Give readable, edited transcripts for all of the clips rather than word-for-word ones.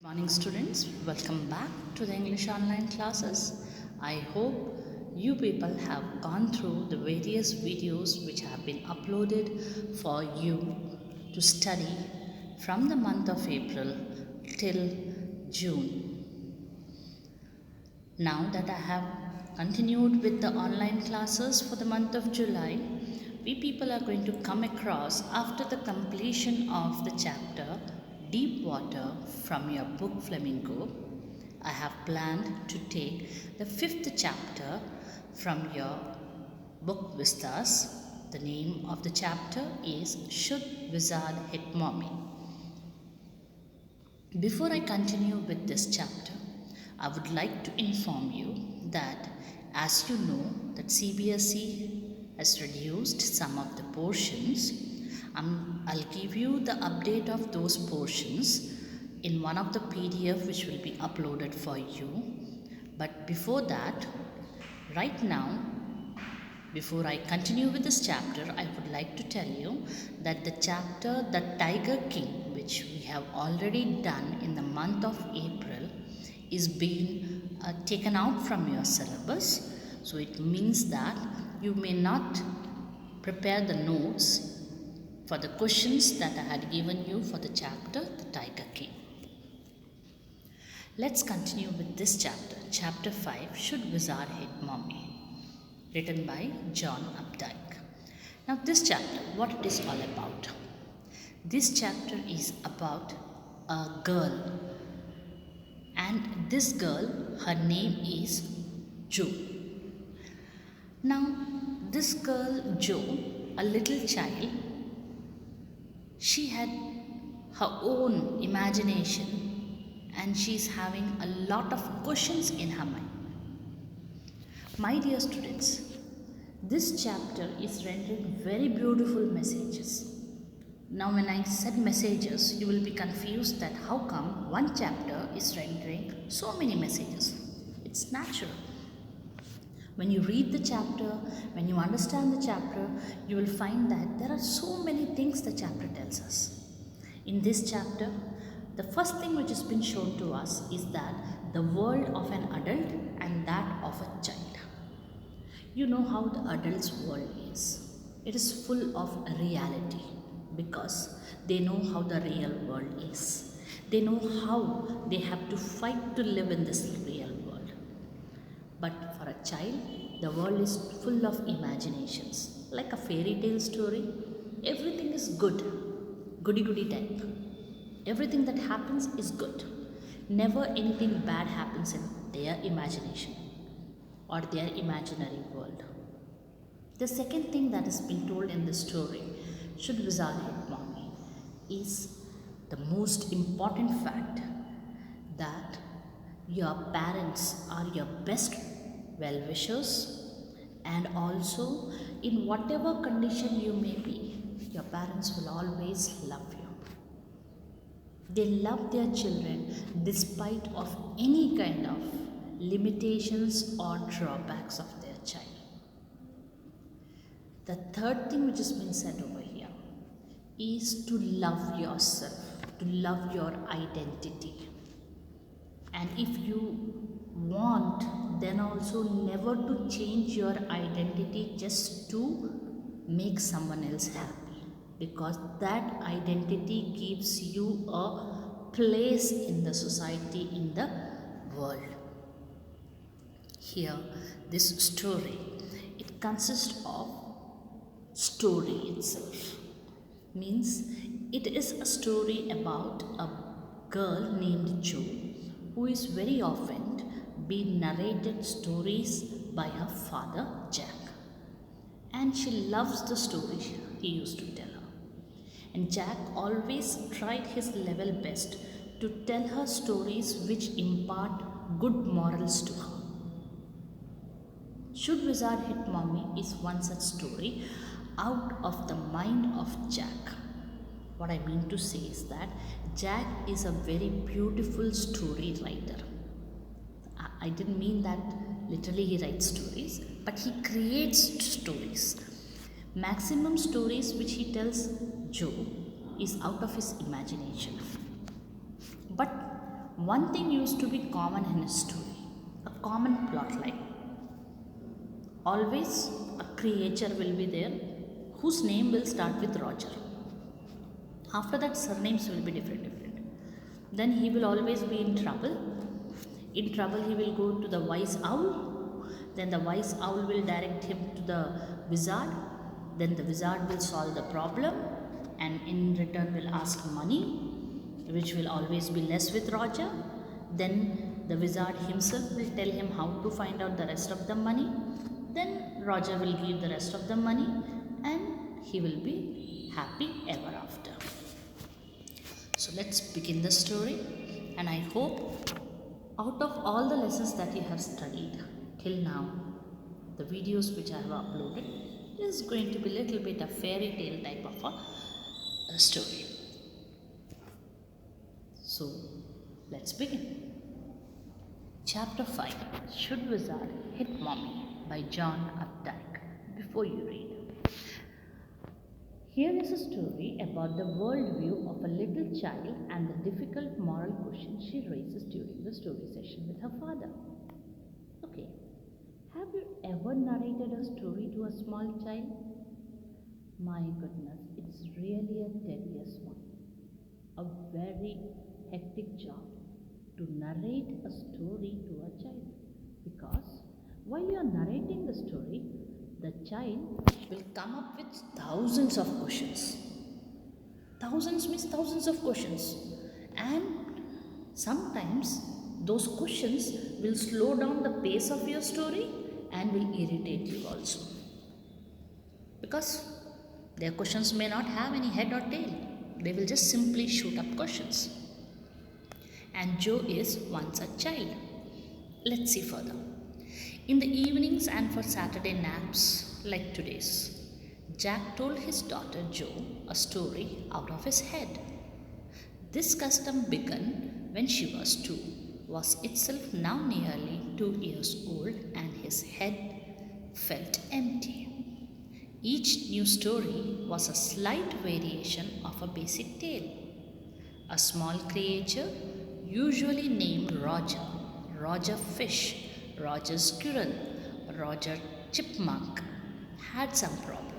Morning students, welcome back to the English online classes. I hope you people have gone through the various videos which have been uploaded for you to study from the month of April till June. Now that I have continued with the online classes for the month of July, we people are going to come across after the completion of the chapter Deep Water from your book Flamingo. I have planned to take the fifth chapter from your book Vistas. The name of the chapter is Should Wizard Hit Mommy? Before I continue with this chapter, I would like to inform you that as you know that CBSE has reduced some of the portions. I'll give you the update of those portions in one of the PDF which will be uploaded for you. But before that, right now, before I continue with this chapter, I would like to tell you that the chapter The Tiger King, which we have already done in the month of April, is being taken out from your syllabus. So it means that you may not prepare the notes for the questions that I had given you for the chapter The Tiger King. Let's continue with this chapter, chapter 5, Should Wizard Hit Mommy? Written by John Updike. Now this chapter, what it is all about? This chapter is about a girl, and this girl, her name is Jo. Now this girl Jo, a little child, she had her own imagination and she's having a lot of questions in her mind. My dear students, this chapter is rendering very beautiful messages. Now when I said messages, you will be confused that how come one chapter is rendering so many messages. It's natural. When you read the chapter, when you understand the chapter, you will find that there are so many things the chapter tells us. In this chapter, the first thing which has been shown to us is that the world of an adult and that of a child. You know how the adult's world is. It is full of reality because they know how the real world is. They know how they have to fight to live in this real world. But for a child, the world is full of imaginations. Like a fairy tale story, everything is good, goody-goody type. Everything that happens is good. Never anything bad happens in their imagination or their imaginary world. The second thing that has been told in the story, Should Wizard Hit Mommy, is the most important fact that your parents are your best well-wishers, and also in whatever condition you may be, your parents will always love you. They love their children despite of any kind of limitations or drawbacks of their child. The third thing which has been said over here is to love yourself, to love your identity. And if you want, then also never to change your identity just to make someone else happy, because that identity gives you a place in the society, in the world. Here, this story, it consists of story itself. Means it is a story about a girl named Jo, who is very often being narrated stories by her father Jack, and she loves the stories he used to tell her. And Jack always tried his level best to tell her stories which impart good morals to her. Should Wizard Hit Mommy is one such story out of the mind of Jack. What I mean to say is that Jack is a very beautiful story writer. I didn't mean that literally he writes stories, but he creates stories. Maximum stories which he tells Jo is out of his imagination. But one thing used to be common in his story, a common plot line. Always a creature will be there whose name will start with Roger. After that, surnames will be different. Then he will always be in trouble. In trouble, he will go to the wise owl. Then the wise owl will direct him to the wizard. Then the wizard will solve the problem and in return will ask money, which will always be less with Roger. Then the wizard himself will tell him how to find out the rest of the money. Then Roger will give the rest of the money and he will be happy ever after. So let's begin the story, and I hope out of all the lessons that you have studied till now, the videos which I have uploaded is going to be a little bit a fairy tale type of a story. So let's begin. Chapter 5, Should Wizard Hit Mommy by John Updike. Before you read, here is a story about the worldview of a little child and the difficult moral questions she raises during the story session with her father. Okay, have you ever narrated a story to a small child? My goodness, it's really a tedious one. A very hectic job to narrate a story to a child, because while you are narrating the story, the child will come up with thousands of questions. Thousands means thousands of questions. And sometimes those questions will slow down the pace of your story and will irritate you also. Because their questions may not have any head or tail. They will just simply shoot up questions. And Joe is once a child. Let's see further. In the evenings and for Saturday naps, like today's, Jack told his daughter Joe a story out of his head. This custom began when she was 2, was itself now nearly 2 years old, and his head felt empty. Each new story was a slight variation of a basic tale. A small creature, usually named Roger, Roger Fish, Roger Squirrel, Roger Chipmunk, had some problem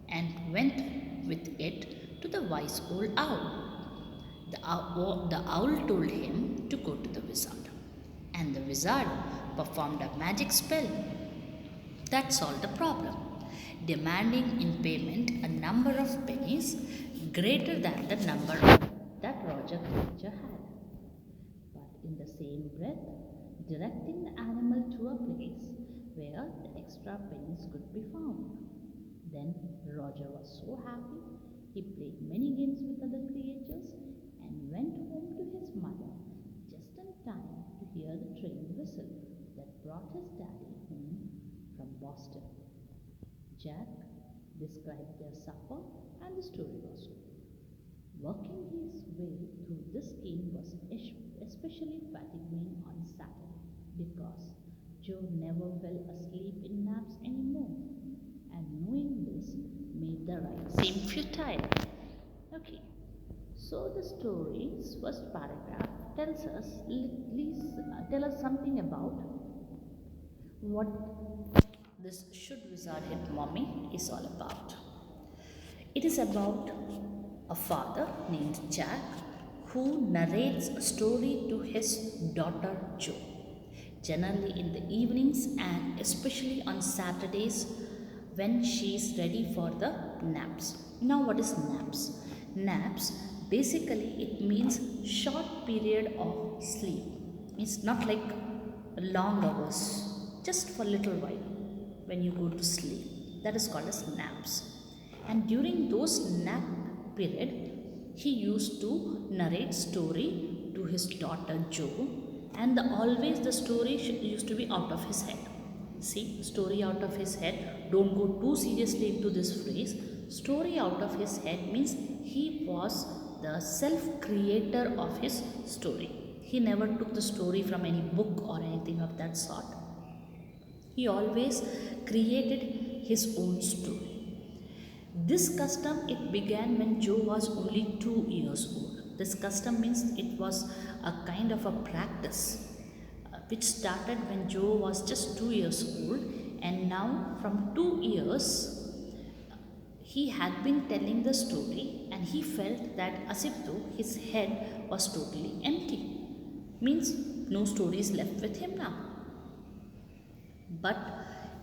and went with it to the wise old owl. The owl told him to go to the wizard, and the wizard performed a magic spell that solved the problem, demanding in payment a number of pennies greater than the number that Roger creature had. But in the same breath, directing the animal to a place where the extra pennies could be found. Then Roger was so happy, he played many games with other creatures and went home to his mother just in time to hear the train whistle that brought his daddy home from Boston. Jack described their supper and the story was over. Working his way through this game was especially fatiguing on Saturday, because Joe never fell asleep in naps anymore, and knowing this made the ride seem futile. Okay, so the story's first paragraph tells us, tell us something about what this Should Wizard Hit Mommy is all about. It is about a father named Jack who narrates a story to his daughter Joe, generally in the evenings and especially on Saturdays when she is ready for the naps. Now, what is naps? Naps, basically it means short period of sleep. It's not like long hours, just for a little while when you go to sleep. That is called as naps. And during those nap period, he used to narrate story to his daughter Joe, and always the story used to be out of his head. See, story out of his head. Don't go too seriously into this phrase. Story out of his head means he was the self-creator of his story. He never took the story from any book or anything of that sort. He always created his own story. This custom, it began when Joe was only 2 years old. This custom means it was a kind of a practice which started when Joe was just 2 years old, and now from 2 years he had been telling the story, and he felt that as if though his head was totally empty. Means no stories left with him now. But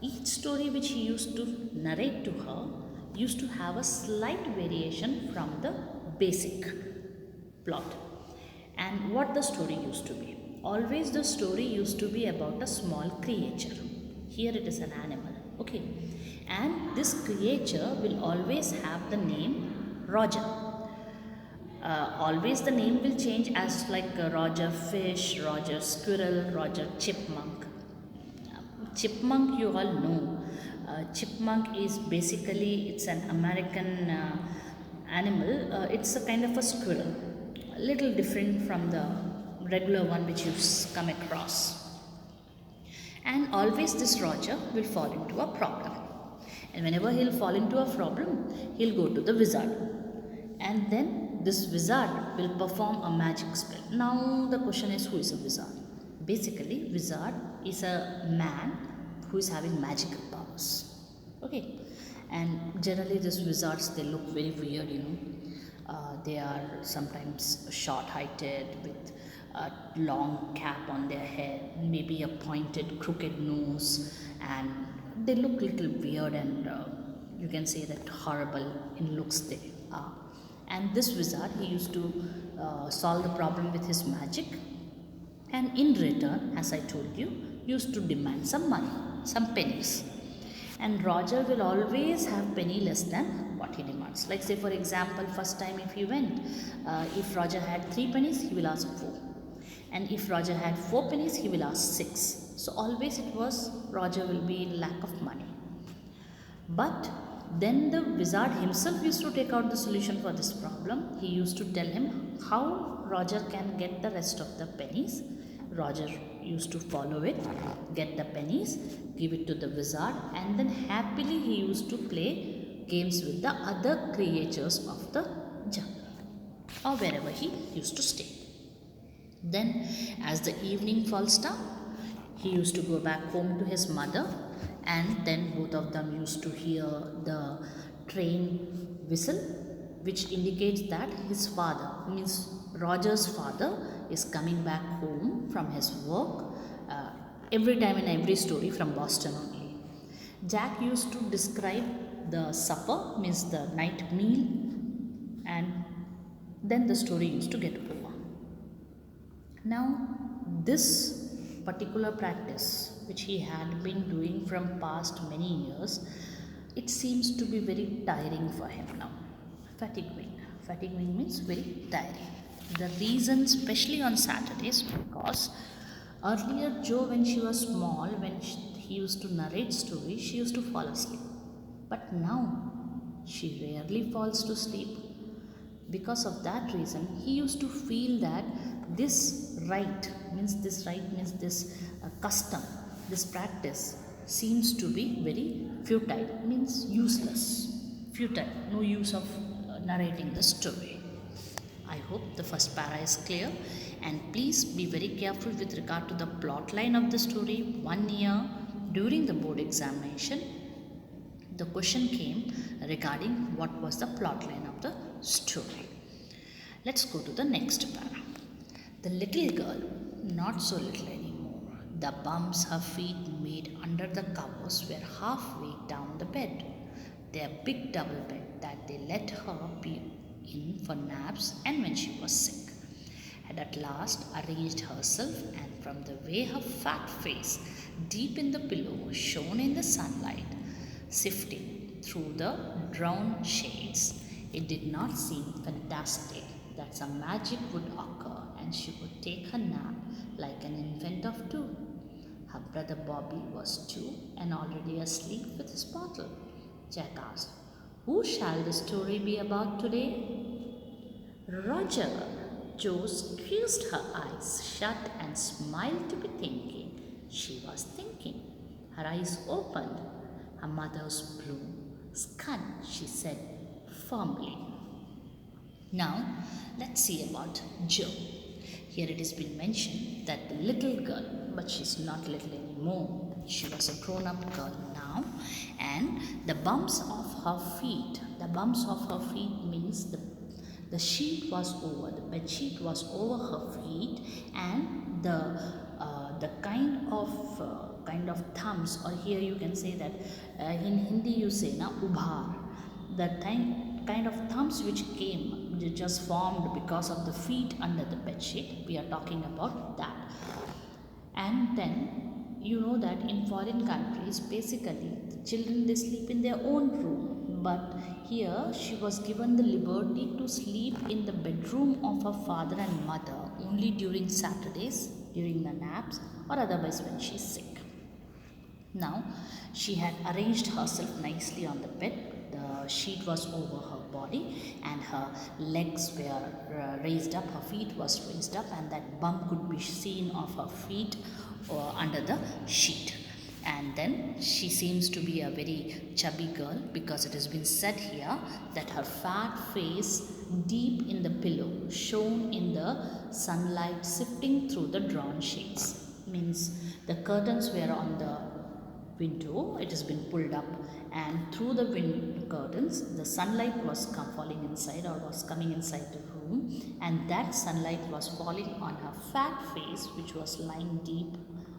each story which he used to narrate to her used to have a slight variation from the basic plot. And what the story used to be? Always the story used to be about a small creature. Here it is an animal. Okay. And this creature will always have the name Roger. Always the name will change as like Roger Fish, Roger Squirrel, Roger Chipmunk. Chipmunk you all know. Chipmunk is basically, it's an American animal. It's a kind of a squirrel, a little different from the regular one which you come across. And always this Roger will fall into a problem. And whenever he'll fall into a problem, he'll go to the wizard. And then this wizard will perform a magic spell. Now the question is, who is a wizard? Basically, wizard is a man who is having magical powers. Okay. And generally these wizards, they look very weird, they are sometimes short-heighted with a long cap on their head, maybe a pointed crooked nose, and they look little weird, and you can say that horrible in looks they are. And this wizard, he used to solve the problem with his magic, and in return, as I told you, used to demand some money, some pennies. And Roger will always have penny less than what he demands. Like say for example, first time if he went, if Roger had 3 pennies, he will ask 4. And if Roger had 4 pennies, he will ask 6. So always it was Roger will be in lack of money. But then the wizard himself used to take out the solution for this problem. He used to tell him how Roger can get the rest of the pennies. Roger used to follow it, get the pennies, give it to the wizard, and then happily he used to play games with the other creatures of the jungle or wherever he used to stay. Then as the evening falls down, he used to go back home to his mother, and then both of them used to hear the train whistle, which indicates that his father, means Roger's father, is coming back home from his work every time in every story from Boston only. Jack used to describe the supper, means the night meal, and then the story used to get over. Now this particular practice which he had been doing from past many years, it seems to be very tiring for him now. Fatiguing means very tiring. The reason, especially on Saturdays, because earlier Joe, when she was small, when he used to narrate stories, she used to fall asleep. But now she rarely falls to sleep. Because of that reason, he used to feel that this custom, this practice seems to be very futile, means useless, futile, no use of narrating the story. I hope the first para is clear, and please be very careful with regard to the plot line of the story. 1 year during the board examination, the question came regarding what was the plot line of the story. Let's go to the next para. The little girl, not so little anymore. The bumps her feet made under the covers were halfway down the bed, their big double bed that they let her be in for naps and when she was sick, had at last arranged herself, and from the way her fat face, deep in the pillow, shone in the sunlight, sifting through the drawn shades, it did not seem fantastic that some magic would occur and she would take her nap like an infant of 2. Her brother Bobby was 2 and already asleep with his bottle. Jack asked, "Who shall the story be about today?" "Roger." Jo squeezed her eyes shut and smiled to be thinking. She was thinking. Her eyes opened. Her mother's broom. "Scud," she said firmly. Now, let's see about Joe. Here it has been mentioned that the little girl, but she's not little anymore. She was a grown-up girl now, and the bumps of her feet means the sheet was over, the bed sheet was over her feet, and the kind of thumbs, or here you can say that in Hindi you say na ubhar, the kind of thumbs which came, just formed because of the feet under the bed sheet. We are talking about that. And then you know that in foreign countries, basically the children, they sleep in their own room, but here she was given the liberty to sleep in the bedroom of her father and mother only during Saturdays, during the naps, or otherwise when she is sick. Now she had arranged herself nicely on the bed. The sheet was over her body and her legs were raised up, her feet was raised up, and that bump could be seen of her feet under the sheet. And then she seems to be a very chubby girl, because it has been said here that her fat face deep in the pillow shone in the sunlight sifting through the drawn shades. Means the curtains were on the window, it has been pulled up, and through the curtains the sunlight was falling inside, or was coming inside the room, and that sunlight was falling on her fat face, which was lying deep,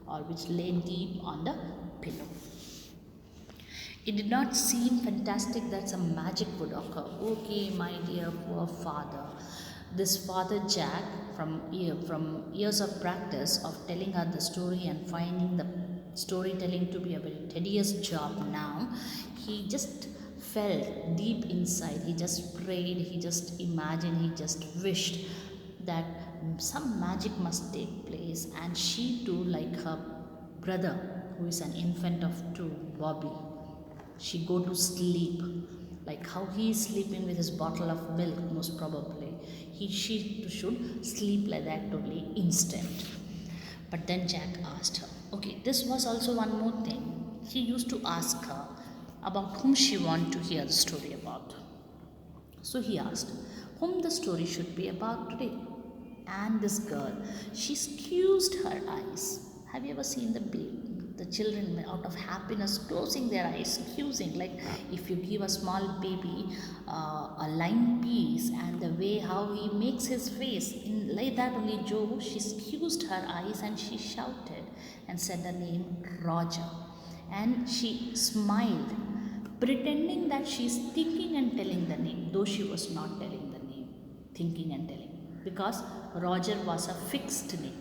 or which lay deep on the pillow. It did not seem fantastic that some magic would occur. Okay, my dear poor father. This Father Jack, from years of practice of telling her the story and finding the storytelling to be a very tedious job now, he just felt deep inside, he just prayed, he just imagined, he just wished that some magic must take place, and she too, like her brother who is an infant of 2, Bobby, she go to sleep like how he is sleeping with his bottle of milk. Most probably she should sleep like that only, instant. But then Jack asked her, okay, this was also one more thing. He used to ask her about whom she wanted to hear the story about. So he asked whom the story should be about today. And this girl, she squeezed her eyes. Have you ever seen the children out of happiness closing their eyes, squeezing, like if you give a small baby a lime piece, and the way how he makes his face, like that only Joe, she squeezed her eyes and she shouted and said the name Roger, and she smiled, pretending that she is thinking and telling the name, though she was not telling the name, thinking and telling, because Roger was a fixed name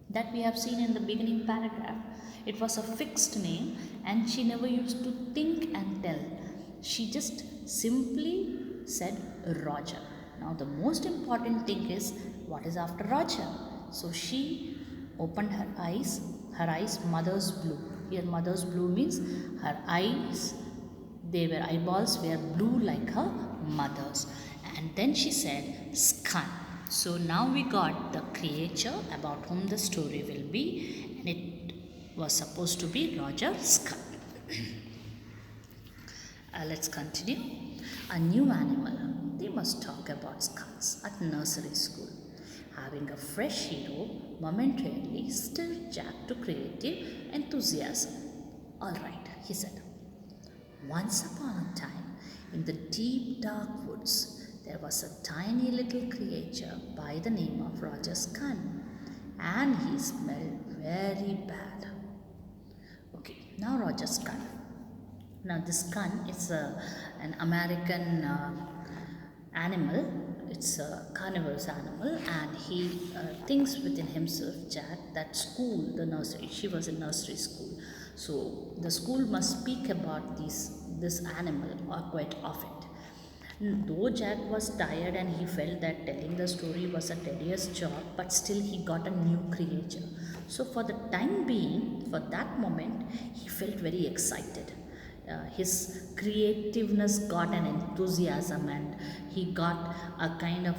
that we have seen in the beginning paragraph. It was a fixed name, and she never used to think and tell. She just simply said Roger. Now the most important thing is, what is after Roger? So she opened her eyes mother's blue. Here mother's blue means her eyes, eyeballs were blue like her mother's. And then she said Skun. So now we got the creature about whom the story will be, and it was supposed to be Roger Skun. Let's continue. A new animal. They must talk about skunks at nursery school. Having a fresh hero momentarily stirred Jack to creative enthusiasm. All right, he said. Once upon a time, in the deep dark woods, there was a tiny little creature by the name of Roger Skun, and he smelled very bad. Okay, now Roger Skun. Now this skun is an American animal. It's a carnivorous animal, and he thinks within himself, Jack, that school, the nursery, she was in nursery school, so the school must speak about this animal quite often. Though Jack was tired and he felt that telling the story was a tedious job, but still he got a new creature. So for the time being, for that moment, he felt very excited. His creativeness got an enthusiasm, and he got a kind of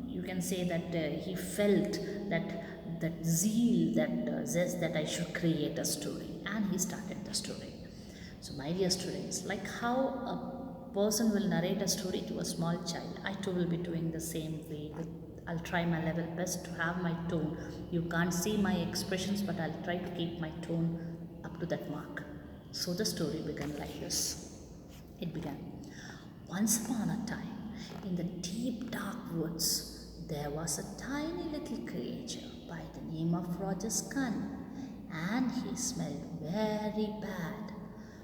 you can say that he felt that zeal, that zest that I should create a story, and he started the story. So my dear students, like how a person will narrate a story to a small child, I too will be doing the same way. I'll try my level best to have my tone. You can't see my expressions, but I'll try to keep my tone up to that mark. So the story began like this. It began, once upon a time, in the deep dark woods, there was a tiny little creature by the name of Roger Skun, and he smelled very bad.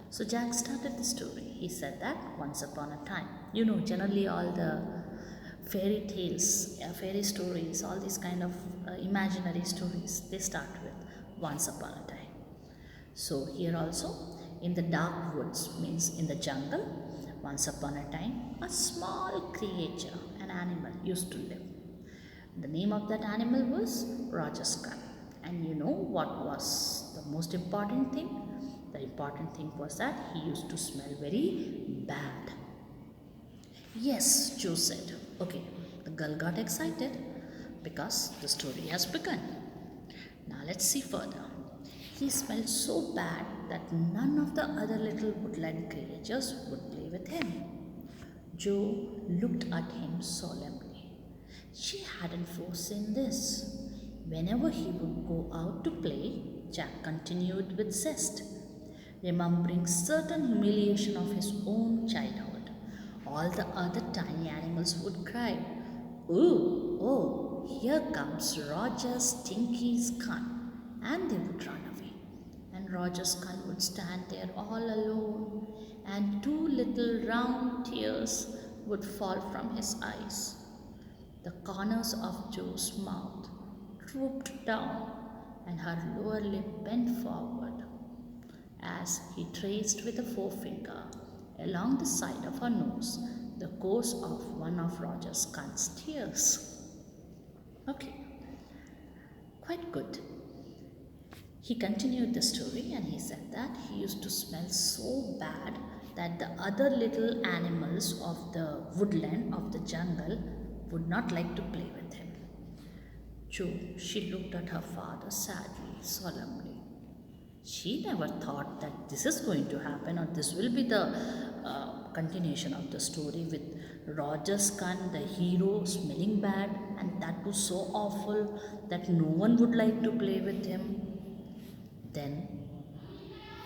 So Jack started the story. He said that once upon a time, generally all the fairy tales, fairy stories, all these kind of imaginary stories, they start with once upon a time. So here also, in the dark woods means in the jungle, once upon a time, a small creature, an animal used to live. The name of that animal was Roger Skun. And you know what was the most important thing? The important thing was that he used to smell very bad. Yes, Joe said. Okay, the girl got excited because the story has begun. Now let's see further. He smelled so bad that none of the other little woodland creatures would play with him. Joe looked at him solemnly. She hadn't foreseen this. Whenever he would go out to play, Jack continued with zest, remembering certain humiliation of his own childhood. All the other tiny animals would cry, "Ooh, oh, here comes Roger's stinky Skun," and they would run away. And Roger's Skun would stand there all alone, and two little round tears would fall from his eyes. The corners of Joe's mouth drooped down, and her lower lip bent forward as he traced with a forefinger along the side of her nose the course of one of Roger Skun's tears. Okay, quite good. He continued the story and he said that he used to smell so bad that the other little animals of the woodland, of the jungle, would not like to play with him. Joe, she looked at her father sadly, solemnly. She never thought that this is going to happen, or this will be the continuation of the story with Roger Skun, the hero, smelling bad, and that was so awful that no one would like to play with him. Then,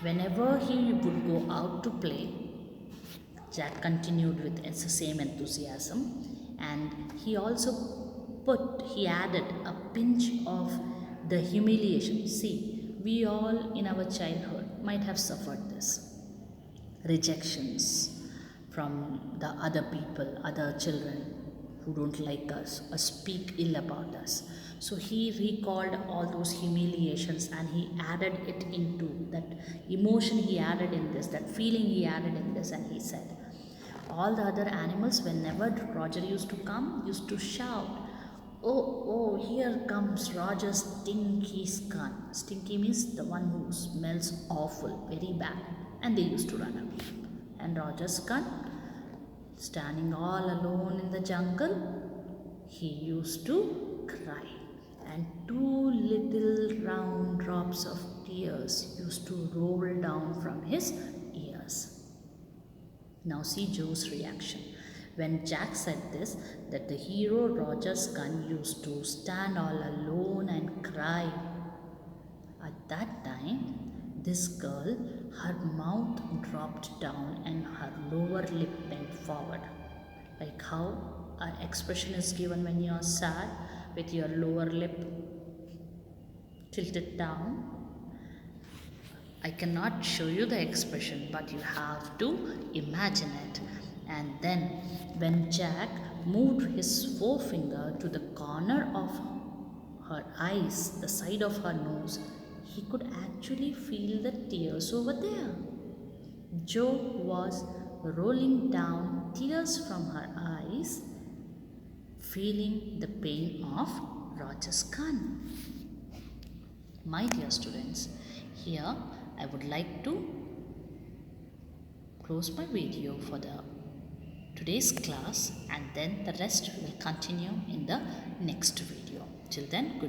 whenever he would go out to play, Jack continued with the same enthusiasm, and he added a pinch of the humiliation. See, we all in our childhood might have suffered this. Rejections from the other people, other children who don't like us or speak ill about us. So he recalled all those humiliations and he added it into that emotion, he added in this, that feeling he added in this, and he said, all the other animals, whenever Roger used to come, used to shout, oh, here comes Roger's stinky Skun. Stinky means the one who smells awful, very bad. And they used to run away. And Roger's Skun, standing all alone in the jungle, he used to cry. And two little round drops of tears used to roll down from his ears. Now see Joe's reaction. When Jack said this, that the hero Roger Skun used to stand all alone and cry. At that time, this girl, her mouth dropped down and her lower lip bent forward. Like how an expression is given when you are sad, with your lower lip tilted down. I cannot show you the expression, but you have to imagine it. And then when Jack moved his forefinger to the corner of her eyes, the side of her nose, he could actually feel the tears over there. Joe was rolling down tears from her eyes, feeling the pain of Roger Skun. My dear students, here I would like to close my video for today's class, and then the rest will continue in the next video. Till then, good.